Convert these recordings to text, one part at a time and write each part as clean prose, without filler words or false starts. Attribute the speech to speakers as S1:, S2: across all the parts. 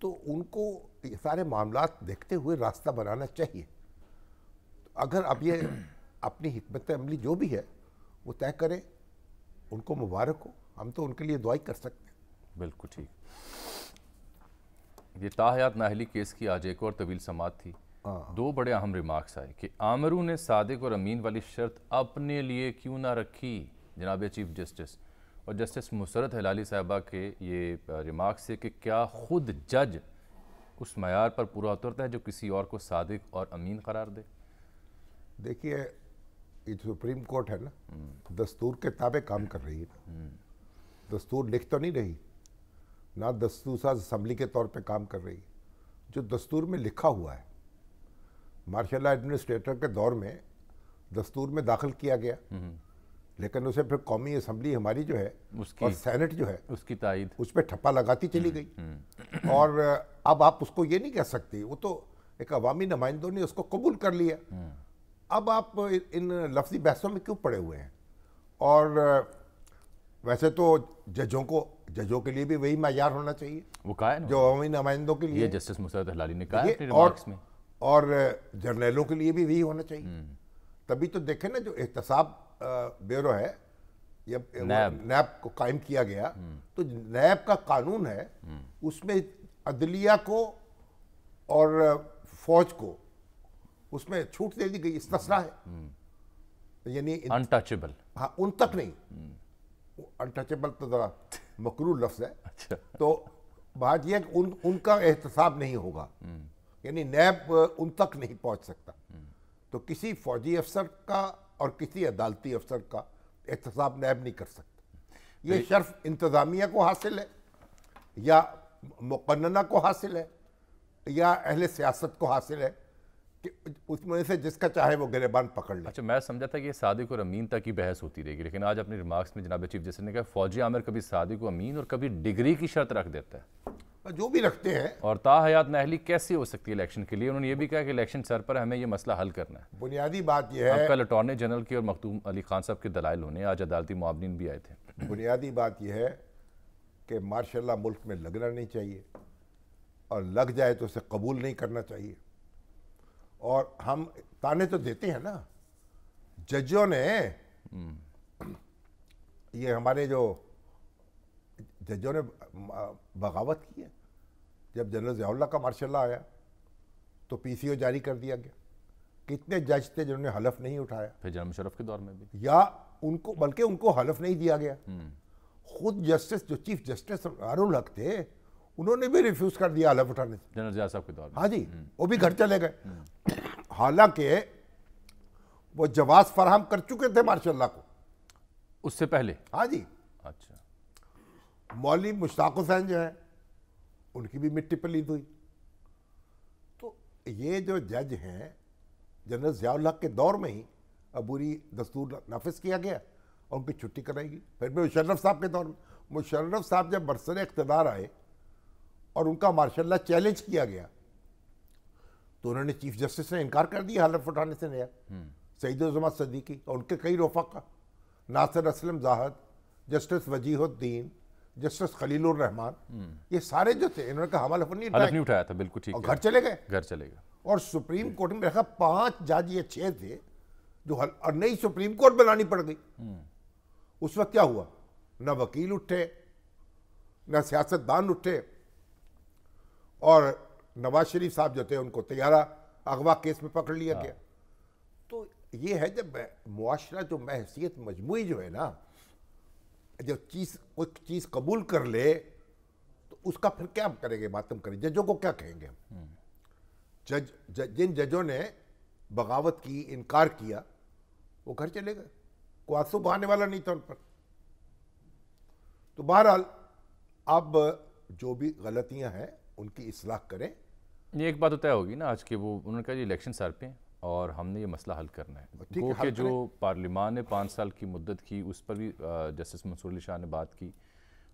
S1: تو ان کو یہ سارے معاملات دیکھتے ہوئے راستہ بنانا چاہیے. اگر اب یہ اپنی حکمت عملی جو بھی ہے وہ طے کریں, ان کو مبارک ہو, ہم تو ان کے لیے دعائی کر سکتے ہیں.
S2: بالکل ٹھیک. یہ تاحیات نااہلی کیس کی آج ایک اور طویل سماعت تھی. دو بڑے اہم ریمارکس آئے کہ عامرو نے صادق اور امین والی شرط اپنے لیے کیوں نہ رکھی جناب چیف جسٹس, اور جسٹس مسرت ہلالی صاحبہ کے یہ ریمارکس ہے کہ کیا خود جج اس معیار پر پورا اترتا ہے جو کسی اور کو صادق اور امین قرار دے.
S1: دیکھیے یہ سپریم کورٹ ہے نا, دستور کے تابع کام کر رہی ہے نا. دستور لکھ تو نہیں رہی, نہ دستور ساز اسمبلی کے طور پہ کام کر رہی ہے. جو دستور میں لکھا ہوا ہے, مارشل لا ایڈمنسٹریٹر کے دور میں دستور میں داخل کیا گیا, لیکن اسے پھر قومی اسمبلی ہماری جو ہے اور سینٹ جو ہے
S2: اس کی تائید,
S1: اس پہ ٹھپا لگاتی چلی گئی. اور اب آپ اس کو یہ نہیں کہہ سکتے, وہ تو ایک عوامی نمائندوں نے اس کو قبول کر لیا. اب آپ ان لفظی بحثوں میں کیوں پڑے ہوئے ہیں؟ اور ویسے تو ججوں کے لیے بھی وہی معیار ہونا چاہیے
S2: وہ کہا
S1: جو عوامی نمائندوں کے لیے,
S2: یہ جسٹس مسرت ہلالی نے کہا اپنے ریمارکس میں,
S1: اور جرنیلوں کے لیے بھی وہی ہونا چاہیے. تبھی تو دیکھیں نا جو احتساب بیورو ہے یا نیب کو قائم کیا گیا, تو نیب کا قانون ہے اس میں عدلیہ کو اور فوج کو اس میں چھوٹ دے دی گئی, استثناء ہے, یعنی
S2: انٹچیبل.
S1: ہاں ان تک نہیں, انٹچیبل تو ذرا مکروہ لفظ ہے. تو بات یہ ہے کہ ان کا احتساب نہیں ہوگا, یعنی نیب ان تک نہیں پہنچ سکتا. تو کسی فوجی افسر کا اور کسی عدالتی افسر کا احتساب نیب نہیں کر سکتا. یہ شرف انتظامیہ کو حاصل ہے یا مقننہ کو حاصل ہے یا اہل سیاست کو حاصل ہے کہ اس میں سے جس کا چاہے وہ گریبان پکڑ لے.
S2: اچھا, میں سمجھا تھا کہ یہ صادق اور امین تک کی بحث ہوتی رہے گی, لیکن آج اپنے ریمارکس میں جناب چیف جسٹس نے کہا فوجی عامر کبھی صادق و امین اور کبھی ڈگری کی شرط رکھ دیتا ہے,
S1: جو بھی رکھتے ہیں.
S2: اور تاحیات نااہلی کیسے ہو سکتی ہے الیکشن کے لیے؟ انہوں نے یہ بھی کہا کہ الیکشن سر پر ہمیں یہ مسئلہ حل کرنا ہے.
S1: بنیادی بات یہ ہے,
S2: اب کل اٹارنی جنرل کی اور مختوم علی خان صاحب کے دلائل ہونے, آج عدالتی معاونین بھی آئے تھے.
S1: بنیادی بات یہ ہے کہ ماشاء اللہ ملک میں لگنا نہیں چاہیے, اور لگ جائے تو اسے قبول نہیں کرنا چاہیے. اور ہم تانے تو دیتے ہیں نا, ججوں نے یہ ہمارے جو ججوں نے بغاوت کی ہے. جب جنرل ضیاء اللہ کا مارشل لا آیا تو پی سی او جاری کر دیا گیا. کتنے جج تھے جنہوں نے حلف نہیں اٹھایا,
S2: پھر جنرل مشرف کے دور میں بھی,
S1: یا ان کو بلکہ ان کو حلف نہیں دیا گیا. خود جسٹس جو چیف جسٹس انوار الحق تھے انہوں نے بھی ریفیوز کر دیا حلف اٹھانے سے,
S2: جنرل ضیاء صاحب کے دور میں.
S1: ہاں جی, وہ بھی گھر چلے گئے, حالانکہ وہ جواز فراہم کر چکے تھے ماشاء اللہ کو
S2: اس سے پہلے.
S1: ہاں جی.
S2: اچھا,
S1: مولوی مشتاق حسین جو ہے ان کی بھی مٹی پلید ہوئی. تو یہ جو جج ہیں جنرل ضیاء اللہ کے دور میں ہی عبوری دستور نافذ کیا گیا اور ان کی چھٹی کرائی گئی. پھر بھی مشرف صاحب کے دور میں, مشرف صاحب جب برسر اقتدار آئے اور ان کا ماشاء اللہ چیلنج کیا گیا تو انہوں نے چیف جسٹس نے انکار کر دیا حلف اٹھانے سے. نیا سعید الزما صدیقی اور ان کے کئی رفقا, ناصر اسلم زاہد, جسٹس وجیہ الدین, جسٹس خلیل الرحمان, یہ سارے جو تھے انہوں نے کہا ہم حلف نہیں
S2: اٹھایا تھا. بالکل ٹھیک,
S1: اور گھر چلے گئے.
S2: گھر چلے گئے.
S1: اور سپریم کورٹ میں رکھا 5 جج یا 6 تھے جو اور نئی سپریم کورٹ بنانی پڑ گئی. اس وقت کیا ہوا, نہ وکیل اٹھے نہ سیاستدان اٹھے, اور نواز شریف صاحب جو تھے ان کو طیارہ اغوا کیس میں پکڑ لیا گیا. تو یہ ہے جب معاشرہ جو حیثیت مجموعی جو ہے نا, جب کوئی چیز قبول کر لے تو اس کا پھر کیا کریں گے, بات ہم کریں ججوں کو کیا کہیں گے ہم. جن ججوں نے بغاوت کی, انکار کیا, وہ گھر چلے گئے, کوئی آنسو بہانے والا نہیں تھا ان پر. تو بہرحال اب جو بھی غلطیاں ہیں ان کی اصلاح کریں.
S2: یہ ایک بات تو طے ہوگی نا آج کے, وہ انہوں نے کہا یہ الیکشن سر پہ اور ہم نے یہ مسئلہ حل کرنا ہے. وہ کہ جو پارلیمان نے 5 سال کی مدت کی اس پر بھی جسٹس منصور علی شاہ نے بات کی,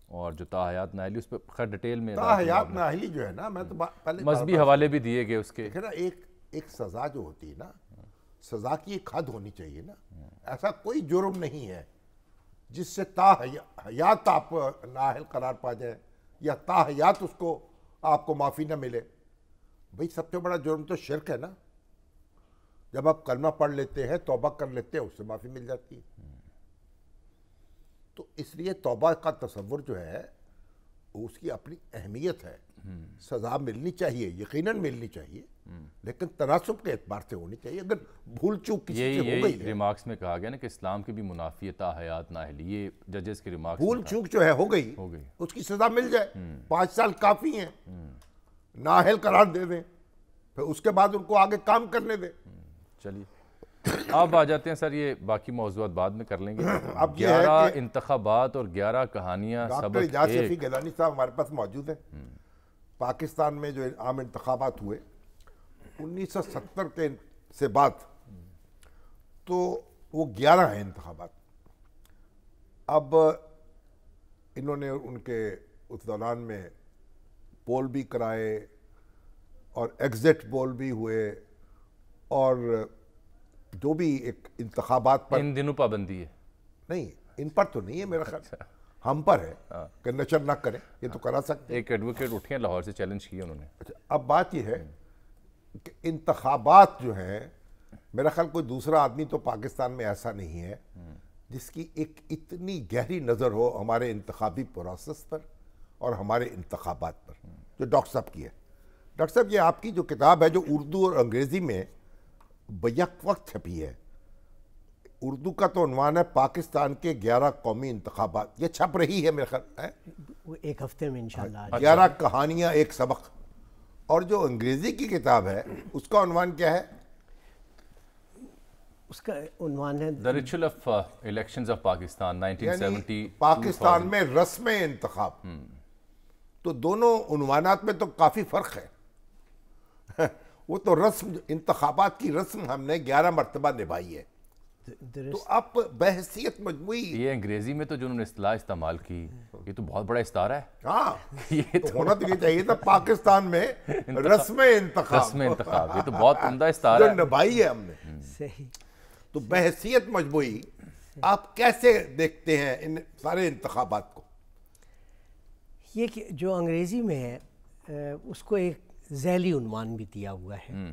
S2: اور جو تاحیات نااہلی اس پہ خیر ڈیٹیل میں
S1: تاحیات نااہلی جو ہے نا, میں تو پہلے
S2: مذہبی حوالے بھی دیے گئے اس کے.
S1: دیکھیں نا, ایک سزا جو ہوتی ہے نا, سزا کی ایک حد ہونی چاہیے نا. ایسا کوئی جرم نہیں ہے جس سے تاحیات آپ نااہل قرار پا جائیں یا تاحیات اس کو آپ کو معافی نہ ملے. بھئی سب سے بڑا جرم تو شرک ہے نا. جب آپ کلمہ پڑھ لیتے ہیں، توبہ کر لیتے ہیں، اس سے معافی مل جاتی ہے. تو اس لیے توبہ کا تصور جو ہے اس کی اپنی اہمیت ہے. سزا ملنی چاہیے، یقیناً ملنی چاہیے، لیکن تناسب کے اعتبار سے ہونی چاہیے. اگر بھول چوک کسی سے ہو گئی ہے،
S2: ریمارکس میں کہا گیا نا کہ اسلام کی بھی منافی ہے تا حیات نااہلی، یہ ججز کے ریمارکس
S1: بھول چوک جو ہے ہو گئی، اس کی سزا مل جائے. 5 سال کافی ہیں، نااہل قرار دے دیں، پھر اس کے بعد ان کو آگے کام کرنے دیں.
S2: چلیے آپ آ جاتے ہیں سر، یہ باقی موضوعات بعد میں کر لیں گے.
S1: اب یہ ہے
S2: 11
S1: کہ
S2: انتخابات اور 11 کہانیاں
S1: ڈاکٹر
S2: سبق
S1: اعجاز
S2: ایک.
S1: شفیع گیلانی صاحب ہمارے پاس موجود ہیں. پاکستان میں جو عام انتخابات ہوئے 1970 کے سے بعد، تو وہ 11 ہیں انتخابات. اب انہوں نے ان کے اس دوران میں پول بھی کرائے اور ایگزٹ پول بھی ہوئے، اور جو بھی ایک انتخابات پر
S2: ان دنوں پابندی ہے
S1: نہیں، ان پر تو نہیں ہے میرا خیال، ہم پر ہے کہ نشر نہ کریں. یہ تو کرا سکتے.
S2: ایک ایڈوکیٹ اٹھے ہیں لاہور سے، چیلنج کیا انہوں نے.
S1: اچھا، اب بات یہ ہے کہ انتخابات جو ہیں، میرا خیال کوئی دوسرا آدمی تو پاکستان میں ایسا نہیں ہے جس کی ایک اتنی گہری نظر ہو ہمارے انتخابی پروسیس پر اور ہمارے انتخابات پر، جو ڈاکٹر صاحب کی ہے. ڈاکٹر صاحب، یہ آپ کی جو کتاب ہے جو اردو اور انگریزی میں بیک وقت چھپی ہے، اردو کا تو عنوان ہے پاکستان کے 11 قومی انتخابات، یہ چھپ رہی ہے میرے خیال ہے
S3: وہ ایک ہفتے میں انشاءاللہ.
S1: 11 کہانیاں ایک سبق. اور جو انگریزی کی کتاب ہے اس کا عنوان کیا ہے؟
S3: اس کا عنوان ہے
S2: The Ritual of Elections of Pakistan 1970.
S1: یعنی پاکستان میں رسم انتخاب. تو دونوں عنوانات میں تو کافی فرق ہے. وہ تو رسم، انتخابات کی رسم ہم نے 11 مرتبہ نبھائی ہے. تو اب بحثیت مجموعی،
S2: یہ انگریزی میں تو جو انہوں نے اصطلاح استعمال کی، یہ تو بہت بڑا استعارہ ہے.
S1: ہاں
S2: یہ
S1: تو ہونا تو یہ چاہیے تھا پاکستان میں رسم انتخاب.
S2: رسم انتخاب، یہ تو بہت عمدہ استعارہ
S1: جو نبھائی ہے ہم نے.
S3: صحیح.
S1: تو بحثیت مجموعی آپ کیسے دیکھتے ہیں ان سارے انتخابات کو؟
S3: یہ کہ جو انگریزی میں ہے اس کو ایک ذیلی عنوان بھی دیا ہوا ہے،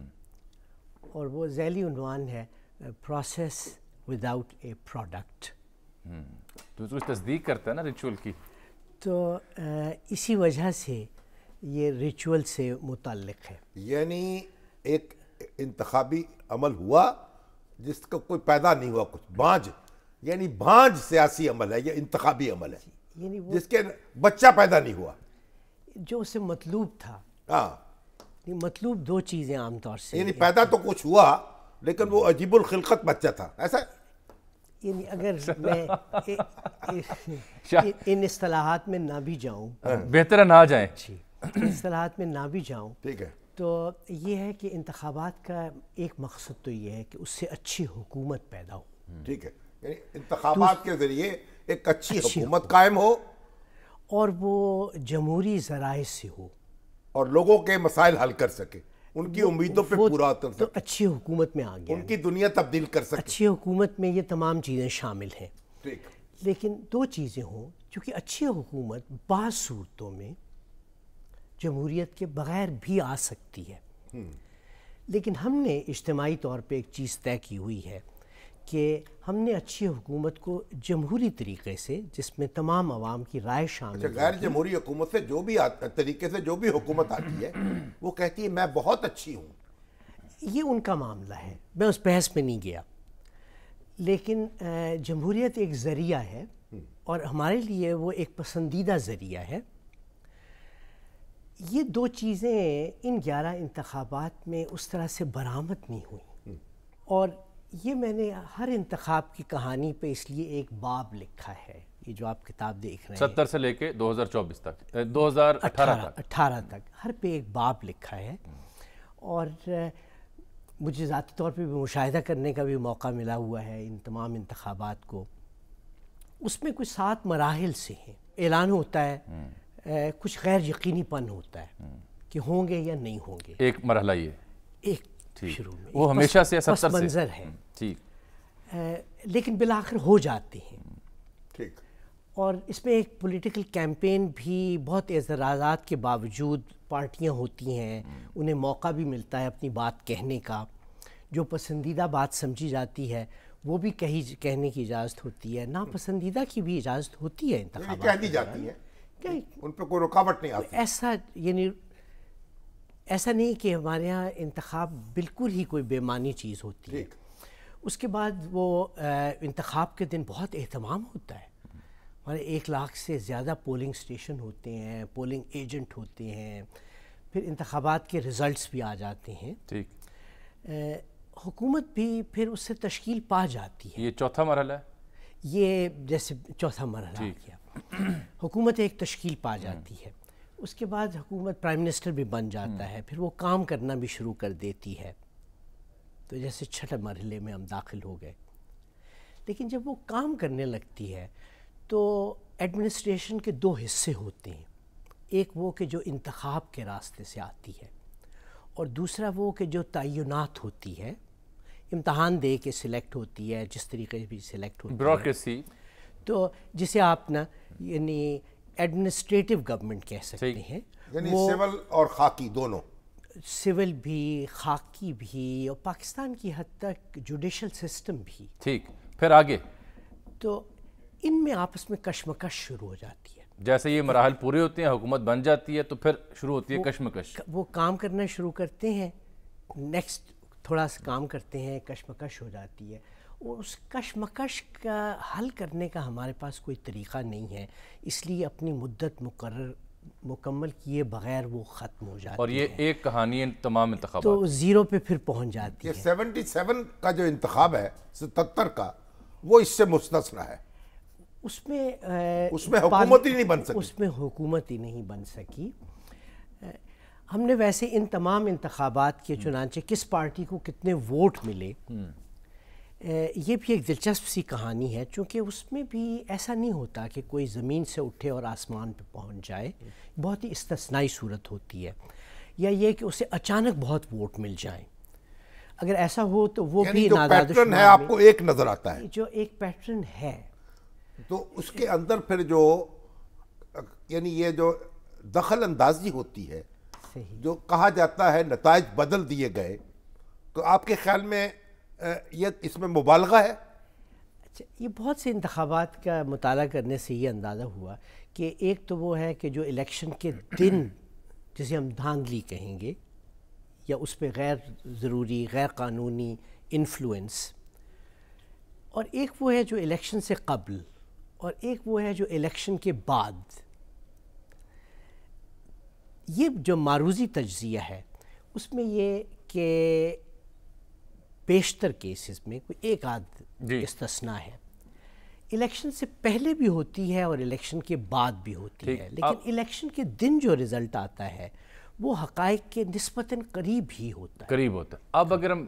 S3: اور وہ ذیلی عنوان ہے پروسیس وداؤٹ اے پروڈکٹ.
S2: تو اس تصدیق کرتا ہے نا ریچول کی.
S3: تو اسی وجہ سے یہ ریچول سے متعلق ہے.
S1: یعنی ایک انتخابی عمل ہوا جس کا کوئی پیدا نہیں ہوا کچھ، بانجھ، یعنی بانجھ سیاسی عمل ہے، یہ انتخابی عمل ہے
S3: یعنی وہ
S1: جس کے بچہ پیدا نہیں ہوا.
S3: جو اسے مطلوب تھا.
S1: ہاں،
S3: مطلوب دو چیزیں عام طور سے،
S1: یعنی پیدا تو کچھ ہوا لیکن وہ عجیب الخلقت بچہ تھا، ایسا.
S3: یعنی اگر میں ان اصطلاحات میں نہ بھی جاؤں،
S2: بہتر نہ جائیں.
S3: ان اصطلاحات میں نہ بھی جاؤں،
S1: ٹھیک ہے.
S3: تو یہ ہے کہ انتخابات کا ایک مقصد تو یہ ہے کہ اس سے اچھی حکومت پیدا ہو.
S1: ٹھیک ہے، یعنی انتخابات کے ذریعے ایک اچھی حکومت قائم ہو
S3: اور وہ جمہوری ذرائع سے ہو
S1: اور لوگوں کے مسائل حل کر سکے، ان کی امیدوں پہ پورا اتر
S3: تو
S1: سکے،
S3: اچھی حکومت میں آ گیا.
S1: ان کی دنیا تبدیل کر سکے.
S3: اچھی حکومت میں یہ تمام چیزیں شامل ہیں.
S1: ٹھیک.
S3: لیکن دو چیزیں ہوں، چونکہ اچھی حکومت بعض صورتوں میں جمہوریت کے بغیر بھی آ سکتی ہے. لیکن ہم نے اجتماعی طور پہ ایک چیز طے کی ہوئی ہے کہ ہم نے اچھی حکومت کو جمہوری طریقے سے، جس میں تمام عوام کی رائے شامل ہے.
S1: غیر جمہوری حکومت سے جو بھی طریقے سے جو بھی حکومت آتی ہے وہ کہتی ہے میں بہت اچھی ہوں.
S3: یہ ان کا معاملہ ہے، میں اس بحث میں نہیں گیا. لیکن جمہوریت ایک ذریعہ ہے اور ہمارے لیے وہ ایک پسندیدہ ذریعہ ہے. یہ دو چیزیں ان 11 انتخابات میں اس طرح سے برآمد نہیں ہوئیں. اور یہ میں نے ہر انتخاب کی کہانی پہ اس لیے ایک باب لکھا ہے. یہ جو آپ کتاب دیکھ رہے ہیں
S2: 70 سے لے کے 2024 تک، 2018
S3: تک ہر پہ ایک باب لکھا ہے. اور مجھے ذاتی طور پہ بھی مشاہدہ کرنے کا بھی موقع ملا ہوا ہے ان تمام انتخابات کو. اس میں کچھ 7 مراحل سے ہیں. اعلان ہوتا ہے، کچھ غیر یقینی پن ہوتا ہے کہ ہوں گے یا نہیں ہوں گے.
S2: ایک مرحلہ یہ
S3: ایک شروع میں
S2: وہ ہمیشہ سے 70
S3: پس
S2: سے
S3: منظر ہے.
S2: ٹھیک.
S3: لیکن بالآخر ہو جاتے ہیں.
S1: ٹھیک.
S3: اور اس میں ایک پولیٹیکل کیمپین بھی بہت اعتراضات کے باوجود پارٹیاں ہوتی ہیں انہیں موقع بھی ملتا ہے اپنی بات کہنے کا، جو پسندیدہ بات سمجھی جاتی ہے وہ بھی کہنے کی اجازت ہوتی ہے، ناپسندیدہ کی بھی اجازت ہوتی ہے انتخابات
S1: کہہ دی جاتی ہے، ان پہ کوئی رکاوٹ نہیں آتی۔
S3: ایسا یعنی ایسا نہیں کہ ہمارے ہاں انتخاب بالکل ہی کوئی بے معنی چیز ہوتی ہے۔ اس کے بعد وہ انتخاب کے دن بہت اہتمام ہوتا ہے، ہمارے 1 لاکھ سے زیادہ پولنگ اسٹیشن ہوتے ہیں، پولنگ ایجنٹ ہوتے ہیں، پھر انتخابات کے ریزلٹس بھی آ جاتے ہیں، حکومت بھی پھر اس سے تشکیل پا جاتی ہے۔
S2: یہ چوتھا مرحلہ ہے،
S3: یہ جیسے چوتھا مرحلہ آ گیا، حکومت ایک تشکیل پا جاتی ہے، اس کے بعد حکومت پرائم منسٹر بھی بن جاتا ہے، پھر وہ کام کرنا بھی شروع کر دیتی ہے، تو جیسے 6 مرحلے میں ہم داخل ہو گئے۔ لیکن جب وہ کام کرنے لگتی ہے تو ایڈمنسٹریشن کے 2 حصے ہوتے ہیں، ایک وہ کہ جو انتخاب کے راستے سے آتی ہے، اور دوسرا وہ کہ جو تعینات ہوتی ہے، امتحان دے کے سلیکٹ ہوتی ہے، جس طریقے سے بھی سلیکٹ ہوتی ہے،
S2: بیوروکریسی،
S3: تو جسے آپ نا یعنی ایڈمنسٹریٹو گورنمنٹ کہہ سکتے ہیں،
S1: یعنی سول اور خاکی دونوں،
S3: سول بھی، خاکی بھی، اور پاکستان کی حد تک جوڈیشل سسٹم بھی۔
S2: ٹھیک، پھر آگے
S3: تو ان میں آپس میں کشمکش شروع ہو جاتی ہے۔
S2: جیسے یہ مراحل پورے ہوتے ہیں، حکومت بن جاتی ہے، تو پھر شروع ہوتی ہے کشمکش۔
S3: وہ کام کرنا شروع کرتے ہیں، نیکسٹ تھوڑا سا کام کرتے ہیں، کشمکش ہو جاتی ہے، اور اس کشمکش کا حل کرنے کا ہمارے پاس کوئی طریقہ نہیں ہے، اس لیے اپنی مدت مکمل کیے بغیر وہ ختم ہو جاتی ہے،
S2: اور یہ ایک کہانی ہے تمام انتخابات،
S3: تو 0 پہ پھر پہنچ جاتی ہے۔
S1: یہ 77 کا جو انتخاب ہے، 77 کا، وہ اس سے مستثنی ہے،
S3: اس میں
S1: حکومت ہی نہیں بن سکی،
S3: اس میں حکومت ہی نہیں بن سکی۔ ہم نے ویسے ان تمام انتخابات کے چنانچہ کس پارٹی کو کتنے ووٹ ملے، یہ بھی ایک دلچسپ سی کہانی ہے، چونکہ اس میں بھی ایسا نہیں ہوتا کہ کوئی زمین سے اٹھے اور آسمان پہ پہنچ جائے، بہت ہی استثنائی صورت ہوتی ہے، یا یہ کہ اسے اچانک بہت ووٹ مل جائیں۔ اگر ایسا ہو تو وہ بھی
S1: جو پیٹرن ہے آپ کو ایک نظر آتا ہے،
S3: جو ایک پیٹرن ہے،
S1: تو اس کے اندر پھر جو یعنی یہ جو دخل اندازی ہوتی ہے، جو کہا جاتا ہے نتائج بدل دیے گئے، تو آپ کے خیال میں یہ اس میں مبالغہ ہے؟
S3: اچھا، یہ بہت سے انتخابات کا مطالعہ کرنے سے یہ اندازہ ہوا کہ ایک تو وہ ہے کہ جو الیکشن کے دن جسے ہم دھاندلی کہیں گے، یا اس پہ غیر ضروری، غیر قانونی انفلوئنس، اور ایک وہ ہے جو الیکشن سے قبل، اور ایک وہ ہے جو الیکشن کے بعد۔ یہ جو معروضی تجزیہ ہے اس میں یہ کہ بیشتر کیسز میں کوئی ایک آدھ استثناء ہے، الیکشن سے پہلے بھی ہوتی ہے اور الیکشن کے بعد بھی ہوتی ہے، لیکن الیکشن کے دن جو رزلٹ آتا ہے وہ حقائق کے نسبتاً قریب ہی ہوتا ہے۔
S2: اب اگر ہم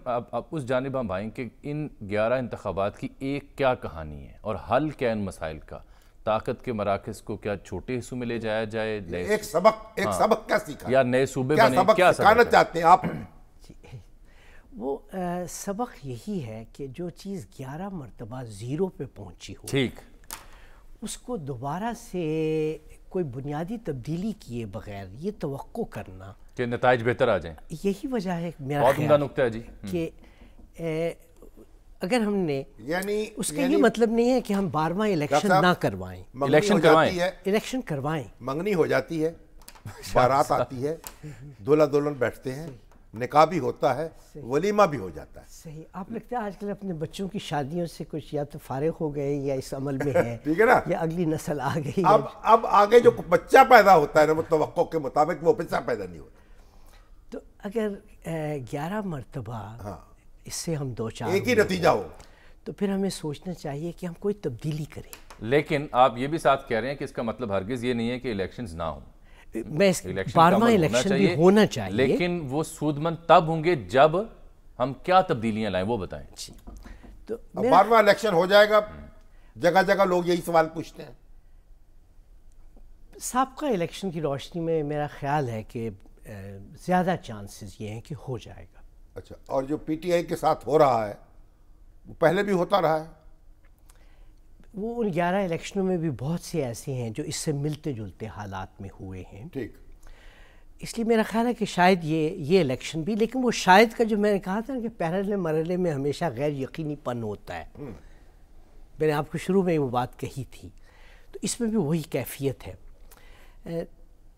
S2: اس جانب ہم آئیں کہ ان 11 انتخابات کی ایک کیا کہانی ہے اور حل کیا ان مسائل کا، طاقت کے مراکز کو کیا چھوٹے حصوں میں لے جایا جائے،
S1: ایک سبق کیا سیکھا،
S2: یا نئے صوبے
S1: کیا
S2: بنے،
S1: سبق
S2: کیا
S1: سکھانا چاہتے ہیں آپ؟
S3: وہ سبق یہی ہے کہ جو چیز 11 مرتبہ 0 پہ پہنچی ہو،
S2: ٹھیک،
S3: اس کو دوبارہ سے کوئی بنیادی تبدیلی کیے بغیر یہ توقع کرنا
S2: کہ نتائج بہتر آ جائیں،
S3: یہی وجہ ہے میرا
S2: بہت عمدہ
S3: خیال
S2: نکتہ ہے جی،
S3: کہ اگر ہم نے
S1: یعنی
S3: اس کا یہ مطلب نہیں ہے کہ ہم 12واں الیکشن نہ کروائیں، الیکشن کروائیں،
S1: منگنی ہو جاتی ہے، بارات آتی ہے، دولہا دلہن بیٹھتے ہیں، نکاح بھی ہوتا ہے، ولیمہ بھی ہو جاتا ہے۔
S3: صحیح، آپ لگتا ہے آج کل اپنے بچوں کی شادیوں سے کچھ یا تو فارغ ہو گئے یا اس عمل میں ہیں،
S1: ٹھیک ہے نا،
S3: یا اگلی نسل آ گئی،
S1: اب آگے جو بچہ پیدا ہوتا ہے نا، وہ توقع کے مطابق وہ بچہ پیدا نہیں ہوتا۔
S3: تو اگر 11 مرتبہ اس سے ہم دو چار
S1: ایک ہی نتیجہ ہو
S3: تو پھر ہمیں سوچنا چاہیے کہ ہم کوئی تبدیلی کریں۔
S2: لیکن آپ یہ بھی ساتھ کہہ رہے ہیں کہ اس کا مطلب ہرگز یہ نہیں ہے کہ الیکشنز نہ ہوں،
S3: 12واں الیکشن بھی ہونا چاہیے،
S2: لیکن وہ سودمند تب ہوں گے جب ہم کیا تبدیلیاں لائیں، وہ بتائیں۔
S3: تو
S1: 12واں الیکشن ہو جائے گا، جگہ جگہ لوگ یہی سوال پوچھتے ہیں۔
S3: سابقہ الیکشن کی روشنی میں میرا خیال ہے کہ زیادہ چانسز یہ ہیں کہ ہو جائے گا۔
S1: اچھا، اور جو پی ٹی آئی کے ساتھ ہو رہا ہے وہ پہلے بھی ہوتا رہا ہے؟
S3: وہ ان 11 الیکشنوں میں بھی بہت سے ایسے ہیں جو اس سے ملتے جلتے حالات میں ہوئے ہیں۔
S1: ٹھیک،
S3: اس لیے میرا خیال ہے کہ شاید یہ الیکشن بھی، لیکن وہ شاید کا جو میں نے کہا تھا کہ پہلے مرحلے میں ہمیشہ غیر یقینی پن ہوتا ہے، میں نے آپ کو شروع میں وہ بات کہی تھی، تو اس میں بھی وہی کیفیت ہے۔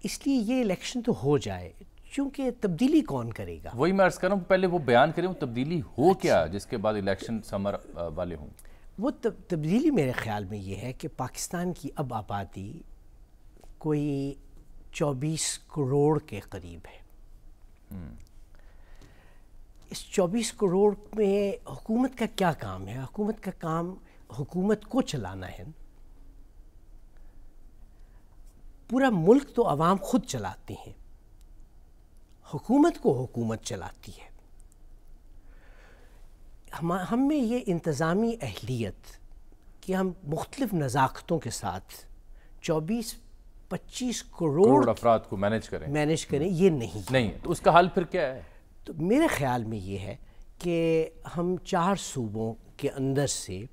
S3: اس لیے یہ الیکشن تو ہو جائے، چونکہ تبدیلی کون کرے گا؟
S2: وہی میں عرض کر رہا ہوں، پہلے وہ بیان کریں وہ تبدیلی ہو کیا جس کے بعد الیکشن سمر والے ہوں۔
S3: وہ تبدیلی میرے خیال میں یہ ہے کہ پاکستان کی اب آبادی کوئی 24 کروڑ کے قریب ہے۔ اس 24 کروڑ میں حکومت کا کیا کام ہے؟ حکومت کا کام حکومت کو چلانا ہے۔ پورا ملک تو عوام خود چلاتے ہیں، حکومت کو حکومت چلاتی ہے۔ ہم میں یہ انتظامی اہلیت کہ ہم مختلف نزاکتوں کے ساتھ 24-25 کروڑ
S2: افراد کو مینیج کریں
S3: یہ نہیں،
S2: تو اس کا حل پھر کیا ہے؟
S3: تو میرے خیال میں یہ ہے کہ ہم 4 صوبوں کے اندر سے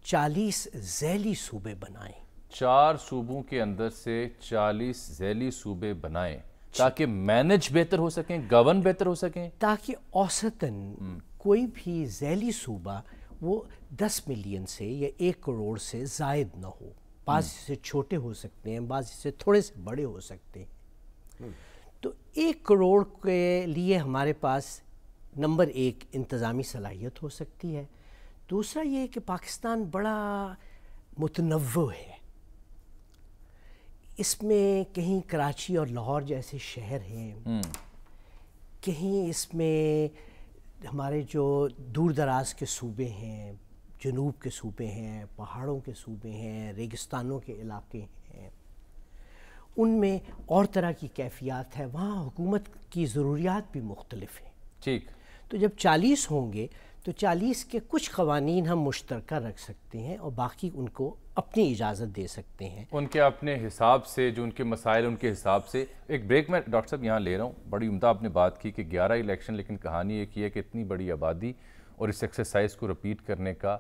S3: 40 ذیلی صوبے بنائیں۔
S2: 4 صوبوں کے اندر سے 40 ذیلی صوبے بنائیں تاکہ مینج بہتر ہو سکیں، گورن بہتر ہو سکیں،
S3: تاکہ اوسطاً کوئی بھی ذیلی صوبہ وہ 10 ملین سے یا 1 کروڑ سے زائد نہ ہو۔ بعض سے چھوٹے ہو سکتے ہیں، بعض سے تھوڑے سے بڑے ہو سکتے ہیں۔ تو 1 کروڑ کے لیے ہمارے پاس نمبر 1 انتظامی صلاحیت ہو سکتی ہے۔ دوسرا یہ کہ پاکستان بڑا متنوع ہے، اس میں کہیں کراچی اور لاہور جیسے شہر ہیں، کہیں اس میں ہمارے جو دور دراز کے صوبے ہیں، جنوب کے صوبے ہیں، پہاڑوں کے صوبے ہیں، ریگستانوں کے علاقے ہیں، ان میں اور طرح کی کیفیات ہے، وہاں حکومت کی ضروریات بھی مختلف ہیں۔
S2: ٹھیک،
S3: تو جب 40 ہوں گے تو 40 کے کچھ قوانین ہم مشترکہ رکھ سکتے ہیں اور باقی ان کو اپنی اجازت دے سکتے ہیں،
S2: ان کے اپنے حساب سے، جو ان کے مسائل ان کے حساب سے۔ ایک بریک میں ڈاکٹر صاحب یہاں لے رہا ہوں، بڑی عمدہ آپ نے بات کی کہ 11 الیکشن، لیکن کہانی ایک یہ ہے کہ اتنی بڑی آبادی اور اس ایکسرسائز کو رپیٹ کرنے کا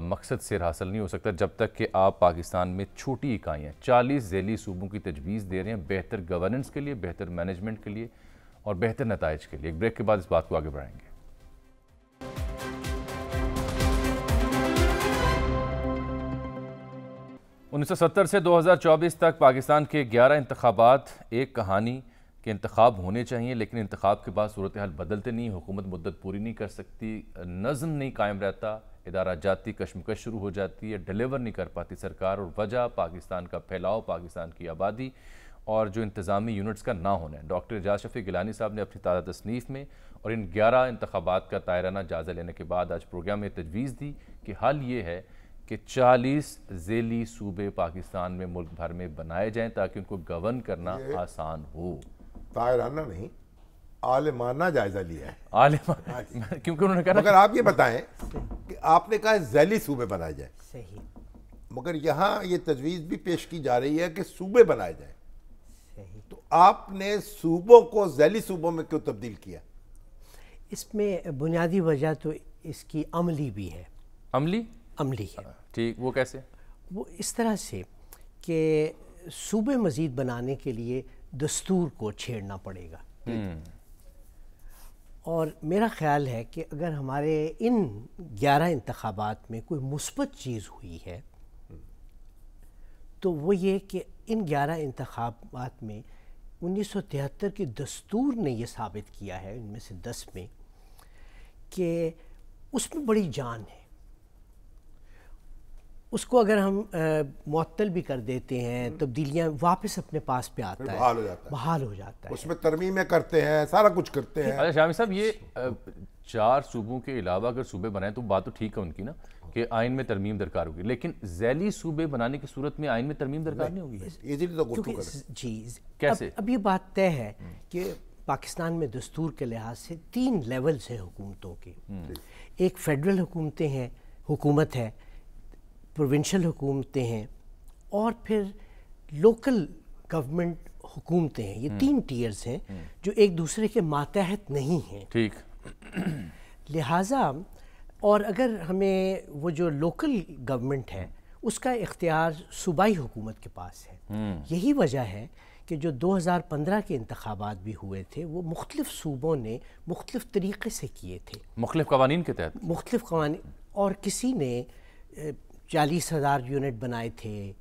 S2: مقصد سیر حاصل نہیں ہو سکتا جب تک کہ آپ پاکستان میں چھوٹی اکائیاں 40 ذیلی صوبوں کی تجویز دے رہے ہیں بہتر گورننس کے لیے، بہتر مینجمنٹ کے لیے اور بہتر نتائج کے لیے۔ ایک بریک کے بعد اس بات کو آگے بڑھائیں گے۔ 1970 سے 2024 تک پاکستان کے 11 انتخابات ایک کہانی کے انتخاب ہونے چاہیے، لیکن انتخاب کے بعد صورتحال بدلتے نہیں، حکومت مدت پوری نہیں کر سکتی، نظم نہیں قائم رہتا، ادارہ جاتی کشمکش شروع ہو جاتی ہے، ڈیلیور نہیں کر پاتی سرکار، اور وجہ پاکستان کا پھیلاؤ، پاکستان کی آبادی اور جو انتظامی یونٹس کا نہ ہونا ہے۔ ڈاکٹر اعجاز شفیع گیلانی صاحب نے اپنی تازہ تصنیف میں اور ان 11 انتخابات کا طائرانہ جائزہ لینے کے بعد آج پروگرام میں تجویز دی کہ حل یہ ہے کہ 40 ذیلی صوبے پاکستان میں ملک بھر میں بنائے جائیں تاکہ ان کو گورن کرنا آسان ہو۔
S1: طائرانہ نہیں، عالمانہ جائزہ لیا ہے،
S2: عالمانہ، کیونکہ انہوں نے کہا
S1: مگر آپ یہ بتائیں کہ آپ نے کہا ذیلی صوبے بنائے جائیں،
S3: صحیح،
S1: مگر یہاں یہ تجویز بھی پیش کی جا رہی ہے کہ صوبے بنائے جائیں،
S3: صحیح۔
S1: تو آپ نے صوبوں کو ذیلی صوبوں میں کیوں تبدیل کیا؟
S3: اس میں بنیادی وجہ تو اس کی عملی بھی ہے، عملی ہے۔
S2: ٹھیک، وہ کیسے؟
S3: وہ اس طرح سے کہ صوبے مزید بنانے کے لیے دستور کو چھیڑنا پڑے گا، اور میرا خیال ہے کہ اگر ہمارے ان 11 انتخابات میں کوئی مثبت چیز ہوئی ہے تو وہ یہ کہ ان 11 انتخابات میں 1973 کے دستور نے یہ ثابت کیا ہے، ان میں سے 10 میں، کہ اس میں بڑی جان ہے۔ اس کو اگر ہم معطل بھی کر دیتے ہیں، تبدیلیاں واپس اپنے پاس پہ آتا ہے، بحال ہو جاتا ہے،
S1: اس میں ترمیمیں کرتے ہیں، سارا کچھ کرتے ہیں۔
S2: اچھا شامی صاحب، یہ 4 صوبوں کے علاوہ اگر صوبے بنائیں تو بات تو ٹھیک ہے ان کی نا کہ آئین میں ترمیم درکار ہوگی، لیکن ذیلی صوبے بنانے کی صورت میں آئین میں ترمیم درکار نہیں ہوگی؟
S3: جی،
S2: کیسے؟
S3: اب یہ بات طے ہے کہ پاکستان میں دستور کے لحاظ سے 3 لیولز ہیں حکومتوں کے، ایک فیڈرل حکومت ہے، پروونشل حکومتیں ہیں، اور پھر لوکل گورنمنٹ حکومتیں ہیں۔ یہ 3 ٹیئرز ہیں جو ایک دوسرے کے ماتحت نہیں ہیں۔
S2: ٹھیک،
S3: لہٰذا اور اگر ہمیں وہ جو لوکل گورنمنٹ ہے اس کا اختیار صوبائی حکومت کے پاس ہے، یہی وجہ ہے کہ جو 2015 کے انتخابات بھی ہوئے تھے وہ مختلف صوبوں نے مختلف طریقے سے کیے تھے،
S2: مختلف قوانین کے تحت،
S3: مختلف قوانین، اور کسی نے 40,000 یونٹ بنائے تھے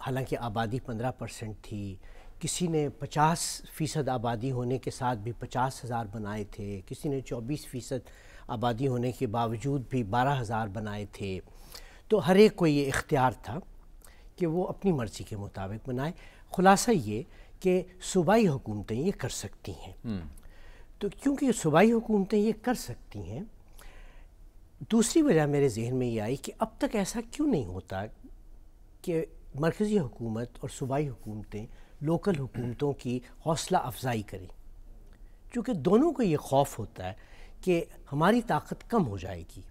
S3: حالانکہ آبادی 15% تھی، کسی نے 50% آبادی ہونے کے ساتھ بھی 50,000 بنائے تھے، کسی نے 24% آبادی ہونے کے باوجود بھی 12,000 بنائے تھے۔ تو ہر ایک کو یہ اختیار تھا کہ وہ اپنی مرضی کے مطابق بنائے۔ خلاصہ یہ کہ صوبائی حکومتیں یہ کر سکتی ہیں، تو کیونکہ صوبائی حکومتیں یہ کر سکتی ہیں، دوسری وجہ میرے ذہن میں یہ آئی کہ اب تک ایسا کیوں نہیں ہوتا کہ مرکزی حکومت اور صوبائی حکومتیں لوکل حکومتوں کی حوصلہ افزائی کریں، چونکہ دونوں کو یہ خوف ہوتا ہے کہ ہماری طاقت کم ہو جائے گی۔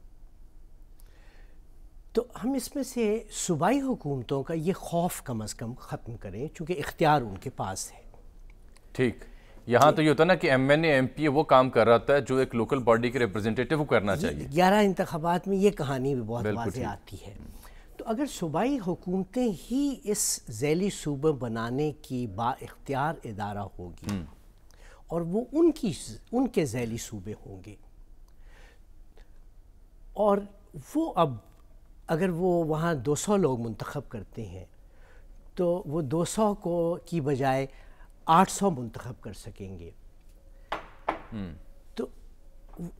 S3: تو ہم اس میں سے صوبائی حکومتوں کا یہ خوف کم از کم ختم کریں، چونکہ اختیار ان کے پاس ہے۔
S2: ٹھیک، یہاں تو یہ ہوتا ہے نا کہ M N A M P A وہ کام کر رہا ہوتا ہے جو ایک لوکل باڈی کے ریپرزنٹیٹیو کو کرنا چاہیے۔
S3: 11 انتخابات میں یہ کہانی بھی بہت واضح آتی ہے۔ تو اگر صوبائی حکومتیں ہی اس ذیلی صوبہ بنانے کی با اختیار ادارہ ہوگی اور وہ ان کے ذیلی صوبے ہوں گے، اور وہ اب اگر وہ وہاں 200 لوگ منتخب کرتے ہیں تو وہ 200 کو کی بجائے 800 منتخب کر سکیں گے، تو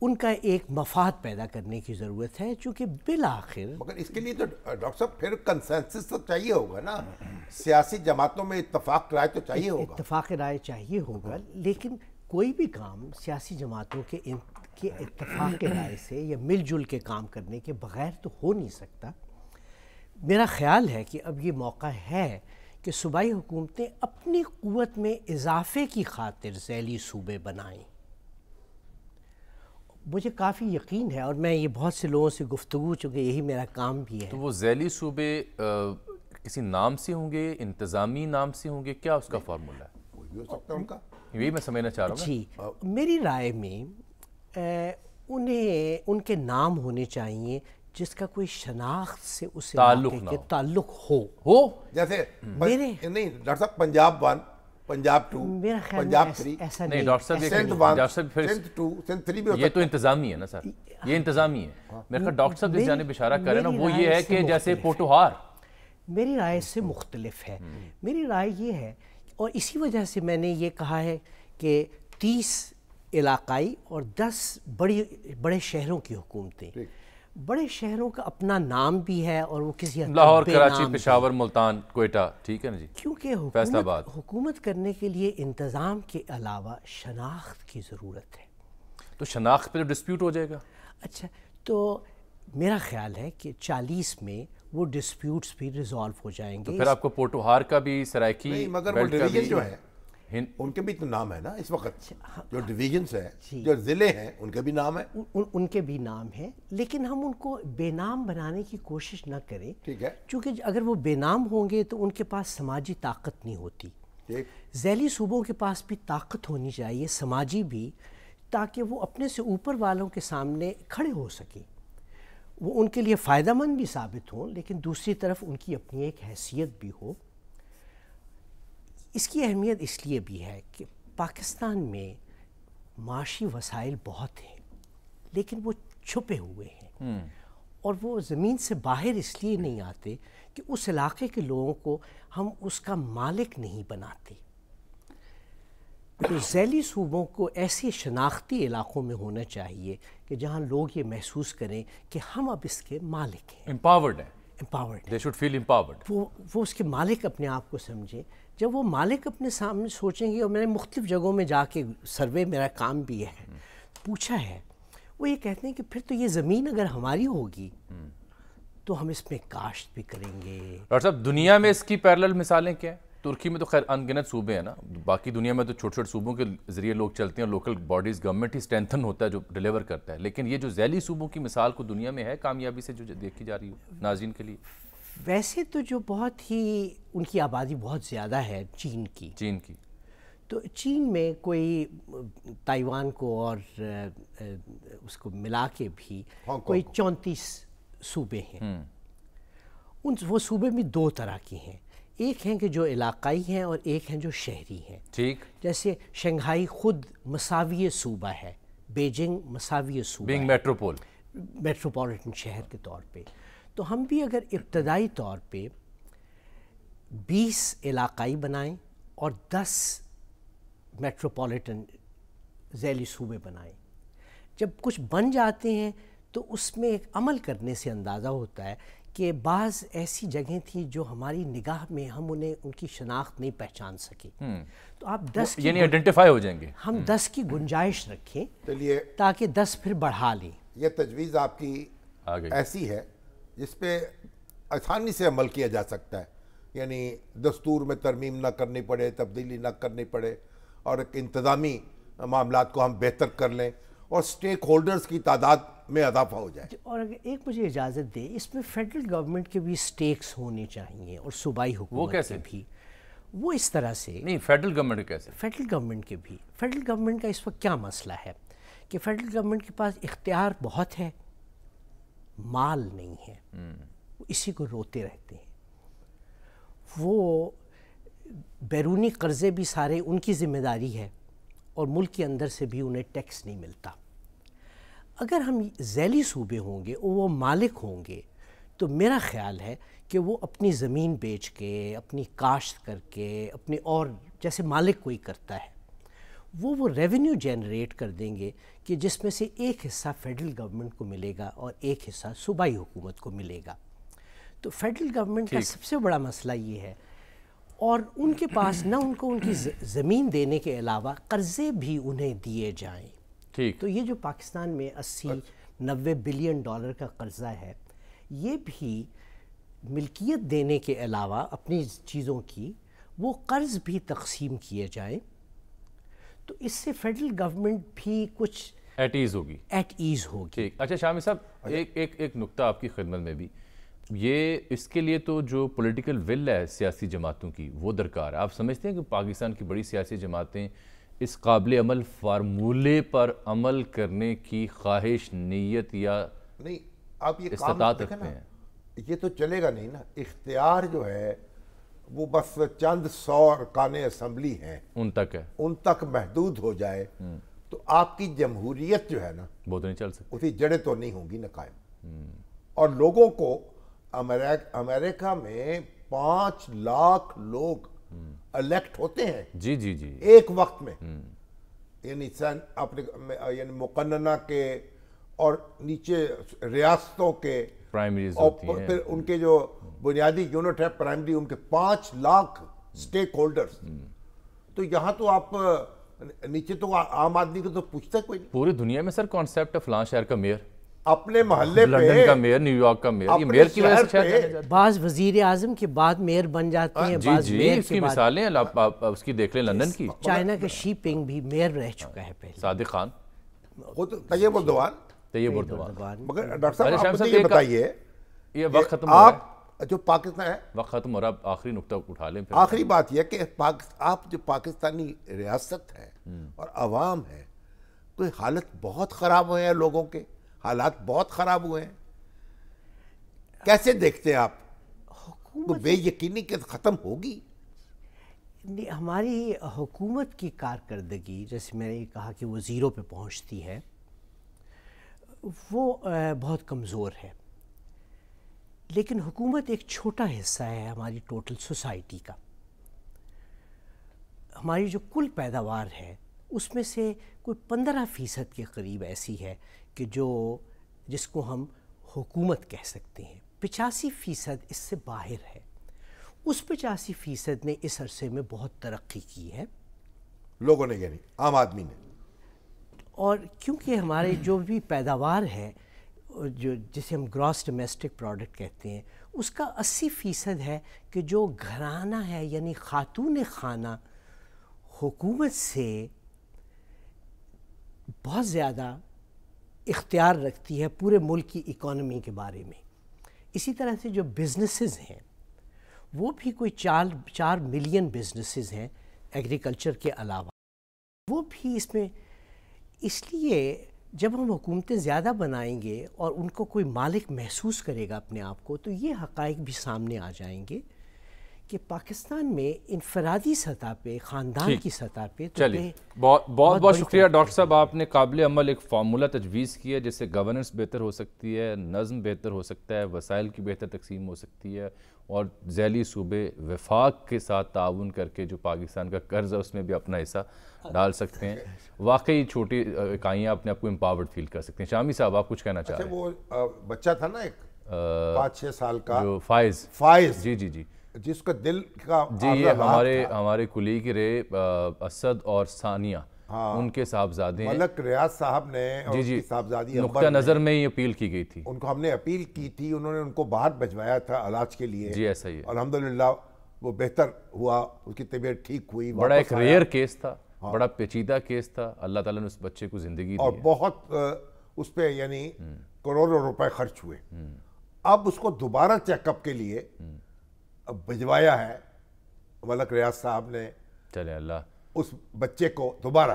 S3: ان کا ایک مفاد پیدا کرنے کی ضرورت ہے، چونکہ بالآخر
S1: مگر اس کے لیے تو ڈاکٹر صاحب پھر کنسنسس تو چاہیے ہوگا نا، سیاسی جماعتوں میں اتفاق رائے تو چاہیے ہوگا،
S3: اتفاق رائے چاہیے ہوگا، لیکن کوئی بھی کام سیاسی جماعتوں کے اتفاق رائے سے یا مل جل کے کام کرنے کے بغیر تو ہو نہیں سکتا۔ میرا خیال ہے کہ اب یہ موقع ہے کہ صوبائی حکومتیں اپنی قوت میں اضافے کی خاطر ذیلی صوبے بنائیں۔ مجھے کافی یقین ہے، اور میں یہ بہت سے لوگوں سے گفتگو، چونکہ یہی میرا کام بھی ہے۔
S2: تو وہ ذیلی صوبے کسی نام سے ہوں گے، انتظامی نام سے ہوں گے، کیا اس کا فارمولہ ہے؟
S1: کوئی بھی ہو سکتا ہے ان کا،
S2: یہی میں سمجھنا چاہ رہا ہوں۔
S3: جی، میری رائے میں انہیں ان کے نام ہونے چاہیے جس کا کوئی شناخت سے اس علاقے کے تعلق ہو،
S1: جیسے نہیں ڈاکٹر صاحب پنجاب 1، پنجاب 2،
S3: میرا خیال
S1: پنجاب
S3: میں
S1: 3،
S3: ایسا
S2: نہیں
S3: نہیں،
S2: ڈاکٹر صاحب
S1: سندھ 1، سندھ 2، سندھ 3 بھی ہوتا
S2: یہ تو انتظامی ہے نا سر، یہ انتظامی ہے۔ میرے خیال ڈاکٹر صاحب جس جانب اشارہ کر رہے ہیں نا وہ یہ ہے کہ جیسے پوٹوہار
S3: میری رائے سے مختلف ہے۔ میری رائے یہ ہے، اور اسی وجہ سے میں نے یہ کہا ہے کہ 30 علاقائی اور 10 بڑے شہروں کی حکومتیں، بڑے شہروں کا اپنا نام بھی ہے اور وہ کسی حد تک
S2: لاہور،
S3: بے
S2: کراچی،
S3: نام
S2: پشاور، ملتان، کوئٹہ، ٹھیک ہے نا جی،
S3: کیونکہ
S2: فیصل آباد۔
S3: حکومت کرنے کے لیے انتظام کے علاوہ شناخت کی ضرورت ہے۔
S2: تو شناخت پہ تو ڈسپیوٹ ہو جائے گا۔
S3: اچھا، تو میرا خیال ہے کہ 40 میں وہ ڈسپیوٹس بھی ریزالو ہو جائیں گے۔
S2: پھر آپ کو پوٹوہار کا بھی، سرائکی
S1: نہیں، مگر وہ ڈویژن جو ہے ان کے بھی تو نام ہے نا اس وقت، جو ڈویژنز ہیں، جو ضلع ہیں، ان کے بھی نام ہے،
S3: ان کے بھی نام ہے، لیکن ہم ان کو بے نام بنانے کی کوشش نہ کریں،
S1: ٹھیک ہے،
S3: چونکہ اگر وہ بے نام ہوں گے تو ان کے پاس سماجی طاقت نہیں ہوتی۔ ذیلی صوبوں کے پاس بھی طاقت ہونی چاہیے، سماجی بھی، تاکہ وہ اپنے سے اوپر والوں کے سامنے کھڑے ہو سکیں، وہ ان کے لیے فائدہ مند بھی ثابت ہوں، لیکن دوسری طرف ان کی اپنی ایک حیثیت بھی ہو۔ اس کی اہمیت اس لیے بھی ہے کہ پاکستان میں معاشی وسائل بہت ہیں، لیکن وہ چھپے ہوئے ہیں، اور وہ زمین سے باہر اس لیے نہیں آتے کہ اس علاقے کے لوگوں کو ہم اس کا مالک نہیں بناتے۔ تو ذیلی صوبوں کو ایسے شناختی علاقوں میں ہونا چاہیے کہ جہاں لوگ یہ محسوس کریں کہ ہم اب اس کے مالک ہیں،
S2: امپاورڈ ہیں،
S3: empowered,
S2: they should feel empowered۔
S3: وہ اس کے مالک اپنے آپ کو سمجھیں۔ جب وہ مالک اپنے سامنے سوچیں گے، اور میں نے مختلف جگہوں میں جا کے سروے، میرا کام بھی ہے، پوچھا ہے، وہ یہ کہتے ہیں کہ پھر تو یہ زمین اگر ہماری ہوگی تو ہم اس میں کاشت بھی کریں گے۔
S2: ڈاکٹر صاحب دنیا میں اس کی پیرلل مثالیں کیا ہیں؟ ترکی میں تو خیر ان گنت صوبے ہیں نا، باقی دنیا میں تو چھوٹے چھوٹے صوبوں کے ذریعے لوگ چلتے ہیں، لوکل باڈیز، گورنمنٹ ہی اسٹرینتھن ہوتا ہے جو ڈیلیور کرتا ہے، لیکن یہ جو ذیلی صوبوں کی مثال کو دنیا میں ہے کامیابی سے جو دیکھی جا رہی ہو ناظرین کے لیے؟
S3: ویسے تو جو بہت ہی ان کی آبادی بہت زیادہ ہے چین کی، تو چین میں کوئی تائیوان کو اور اس کو ملا کے بھی کوئی 34 صوبے ہیں۔ وہ صوبے بھی 2 طرح کی ہیں، ایک ہیں کہ جو علاقائی ہیں اور ایک ہیں جو شہری ہیں.
S2: ٹھیک.
S3: جیسے شنگھائی خود مساوی صوبہ ہے، بیجنگ مساوی صوبہ
S2: بینگ
S3: ہے
S2: میٹروپول،
S3: میٹروپولیٹن شہر کے طور پہ. تو ہم بھی اگر ابتدائی طور پہ 20 علاقائی بنائیں اور 10 میٹروپولیٹن ذیلی صوبے بنائیں، جب کچھ بن جاتے ہیں تو اس میں ایک عمل کرنے سے اندازہ ہوتا ہے کہ بعض ایسی جگہیں تھیں جو ہماری نگاہ میں ہم انہیں ان کی شناخت نہیں پہچان سکے، تو آپ 10
S2: یعنی آئیڈینٹیفائی ہو جائیں گے.
S3: ہم 10 کی گنجائش رکھیں
S1: چلیے
S3: تاکہ 10 پھر بڑھا لیں.
S1: یہ تجویز آپ کی ایسی ہے جس پہ آسانی سے عمل کیا جا سکتا ہے، یعنی دستور میں ترمیم نہ کرنی پڑے، تبدیلی نہ کرنی پڑے، اور ایک انتظامی معاملات کو ہم بہتر کر لیں اور سٹیک ہولڈرز کی تعداد میں اضافہ ہو جائے.
S3: اور اگر ایک مجھے اجازت دے، اس میں فیڈرل گورنمنٹ کے بھی سٹیکس ہونے چاہیے اور صوبائی حکومت کے بھی. وہ اس طرح سے
S2: نہیں، فیڈرل گورنمنٹ کیسے؟
S3: فیڈرل گورنمنٹ کے بھی. فیڈرل گورنمنٹ کا اس وقت کیا مسئلہ ہے کہ فیڈرل گورنمنٹ کے پاس اختیار بہت ہے، مال نہیں ہے، وہ اسی کو روتے رہتے ہیں. وہ بیرونی قرضے بھی سارے ان کی ذمہ داری ہے اور ملک کے اندر سے بھی انہیں ٹیکس نہیں ملتا. اگر ہم ذیلی صوبے ہوں گے اور وہ مالک ہوں گے تو میرا خیال ہے کہ وہ اپنی زمین بیچ کے، اپنی کاشت کر کے، اپنے اور جیسے مالک کوئی کرتا ہے وہ ریونیو جنریٹ کر دیں گے کہ جس میں سے ایک حصہ فیڈرل گورنمنٹ کو ملے گا اور ایک حصہ صوبائی حکومت کو ملے گا. تو فیڈرل گورنمنٹ کا سب سے بڑا مسئلہ یہ ہے، اور ان کے پاس نہ ان کو ان کی زمین دینے کے علاوہ قرضے بھی انہیں دیے جائیں.
S2: ٹھیک.
S3: تو یہ جو پاکستان میں 80-90 بلین ڈالر کا قرضہ ہے، یہ بھی ملکیت دینے کے علاوہ اپنی چیزوں کی وہ قرض بھی تقسیم کیے جائیں، تو اس سے فیڈرل گورنمنٹ بھی کچھ
S2: ایٹ ایز ہوگی.
S3: ایٹ ایز ہوگی.
S2: ٹھیک. اچھا شامی صاحب، ایک نکتہ آپ کی خدمت میں بھی، یہ اس کے لیے تو جو پولیٹیکل ول ہے سیاسی جماعتوں کی وہ درکار ہے. آپ سمجھتے ہیں کہ پاکستان کی بڑی سیاسی جماعتیں اس قابل عمل فارمولے پر عمل کرنے کی خواہش، نیت یا
S1: نہیں؟ آپ یہ
S2: استطاعت رکھتے ہیں؟
S1: یہ تو چلے گا نہیں نا. اختیار جو ہے وہ بس چند 100 ارکان اسمبلی ہیں،
S2: ان تک ہے،
S1: ان تک محدود ہو جائے تو آپ کی جمہوریت جو ہے نا
S2: وہ تو نہیں چل سکتی.
S1: اسی جڑیں تو نہیں ہوں گی نا قائم. اور لوگوں کو امریکہ میں 5 لاکھ لوگ الیکٹ ہوتے ہیں
S2: جی جی جی
S1: ایک وقت میں، یعنی یعنی مقننہ کے اور نیچے ریاستوں کے
S2: پرائمریز
S1: اور
S2: ہوتی ہیں.
S1: پھر ان کے جو بنیادی یونٹ ہے پرائمری، ان کے 5 لاکھ سٹیک ہولڈرز. تو یہاں تو آپ نیچے تو عام آدمی کو تو پوچھتا کوئی نہیں.
S2: پوری دنیا میں سر کانسیپٹ ہے فلاں شہر کا میئر،
S1: اپنے محلے پہ
S2: لندن کا میئر، نیو یارک کا میئر، یہ میئر کی وجہ سے شہر جانے جاتے
S3: بعض وزیر اعظم کے بعد میئر بن جاتے ہیں،
S2: ہیں.
S3: بعض
S2: جی
S3: میئر
S2: اس
S3: کے
S2: کی
S3: بعد.
S2: مثالیں آپ اس کی دیکھ لیں لندن کی.
S3: چائنا کے شی پنگ بھی میئر رہ چکا ہے پہلے.
S2: صادق خان،
S1: خود طیب اردوان.
S2: طیب اردوان.
S1: مگر ڈاکٹر صاحب
S2: شام
S1: آپ
S2: صاحب
S1: مجھے یہ بتائیے،
S2: یہ وقت ختم ہو رہا ہے،
S1: آپ جو پاکستان ہے،
S2: وقت ختم ہو رہا ہے، آخری نقطہ اٹھا لیں پھر.
S1: آخری بات یہ کہ آپ جو پاکستانی ریاست ہے اور عوام ہے، کوئی حالت بہت خراب ہوئے ہیں، لوگوں کے حالات بہت خراب ہوئے ہیں. کیسے دیکھتے ہیں آپ؟ تو بے یقینی کہ ختم ہوگی.
S3: ہماری حکومت کی کارکردگی، جیسے میں نے کہا کہ وہ زیرو پہ پہنچتی ہے، وہ بہت کمزور ہے. لیکن حکومت ایک چھوٹا حصہ ہے ہماری ٹوٹل سوسائٹی کا. ہماری جو کل پیداوار ہے اس میں سے کوئی 15% کے قریب ایسی ہے کہ جس کو ہم حکومت کہہ سکتے ہیں. 85% اس سے باہر ہے. اس 85% نے اس عرصے میں بہت ترقی کی ہے،
S1: لوگوں نے، یعنی عام آدمی نے.
S3: اور کیونکہ ہمارے جو بھی پیداوار ہے، جسے ہم گراس ڈومیسٹک پروڈکٹ کہتے ہیں، اس کا 80% ہے کہ جو گھرانہ ہے، یعنی خاتون خانہ حکومت سے بہت زیادہ اختیار رکھتی ہے پورے ملک کی اکانومی کے بارے میں. اسی طرح سے جو بزنسز ہیں وہ بھی کوئی 4 ملین بزنسز ہیں ایگریکلچر کے علاوہ، وہ بھی اس میں. اس لیے جب ہم حکومتیں زیادہ بنائیں گے اور ان کو کوئی مالک محسوس کرے گا اپنے آپ کو، تو یہ حقائق بھی سامنے آ جائیں گے کہ پاکستان میں انفرادی سطح پہ، خاندان کی سطح پہ
S2: چلیے بہت بہت شکریہ ڈاکٹر صاحب، آپ نے قابل عمل ایک فارمولہ تجویز کیا جس سے گورننس بہتر ہو سکتی ہے، نظم بہتر ہو سکتا ہے، وسائل کی بہتر تقسیم ہو سکتی ہے، اور ذیلی صوبے وفاق کے ساتھ تعاون کر کے جو پاکستان کا قرض ہے اس میں بھی اپنا حصہ ڈال سکتے ہیں۔ واقعی چھوٹی اکائیاں اپنے آپ کو امپاورڈ فیل کر سکتے ہیں۔ شامی صاحب آپ کچھ کہنا چاہ رہے ہیں؟
S1: وہ بچہ تھا نا ایک 5-6 سال کا،
S2: جو فائز،
S1: جی
S2: جی جی
S1: جس کا دل کا
S2: جی، یہ ہمارے کلیگ رہے اسد اور ثانیہ، ان کے صاحبزادے ہیں،
S1: ملک ریاض صاحب نے اور اس کی صاحبزادی
S2: نقطہ نظر میں یہ اپیل کی گئی تھی،
S1: ان کو ہم نے اپیل کی تھی، انہوں نے ان کو باہر بھجوایا تھا علاج کے لیے۔
S2: جی ایسا ہی ہے،
S1: الحمدللہ وہ بہتر ہوا، اس کی طبیعت ٹھیک ہوئی،
S2: بڑا ایک ریئر کیس تھا، بڑا پیچیدہ کیس تھا، اللہ تعالیٰ نے اس بچے کو زندگی دی
S1: اور بہت اس پہ یعنی کروڑوں روپے خرچ ہوئے۔ اب اس کو دوبارہ چیک اپ کے لیے بھجوایا ہے ملک ریاض صاحب نے،
S2: چلیں اللہ
S1: اس بچے کو دوبارہ،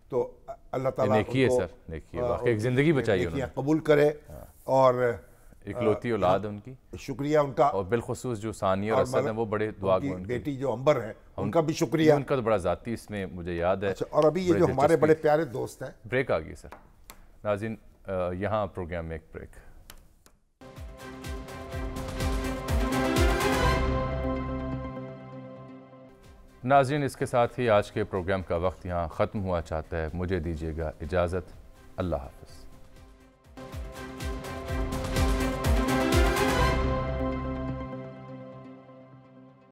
S1: تو اللہ تعالیٰ
S2: نیکی ہے سر، نیکی ہے، واقعی ایک زندگی بچائی انہوں نے،
S1: قبول کرے۔ اور
S2: اکلوتی اولاد ہے ان کی،
S1: شکریہ ان کا،
S2: اور بالخصوص جو ثانیہ اور اسد ہیں وہ بڑے دعا گو ہیں،
S1: بیٹی جو امبر ہے ان کا بھی شکریہ،
S2: ان کا تو بڑا ذاتی اس میں مجھے یاد ہے۔
S1: اور ابھی یہ جو ہمارے بڑے پیارے دوست ہیں،
S2: بریک آ گئی سر۔ ناظرین یہاں پروگرام میں ایک بریک۔ ناظرین اس کے ساتھ ہی آج کے پروگرام کا وقت یہاں ختم ہوا چاہتا ہے، مجھے دیجیے گا اجازت، اللہ حافظ۔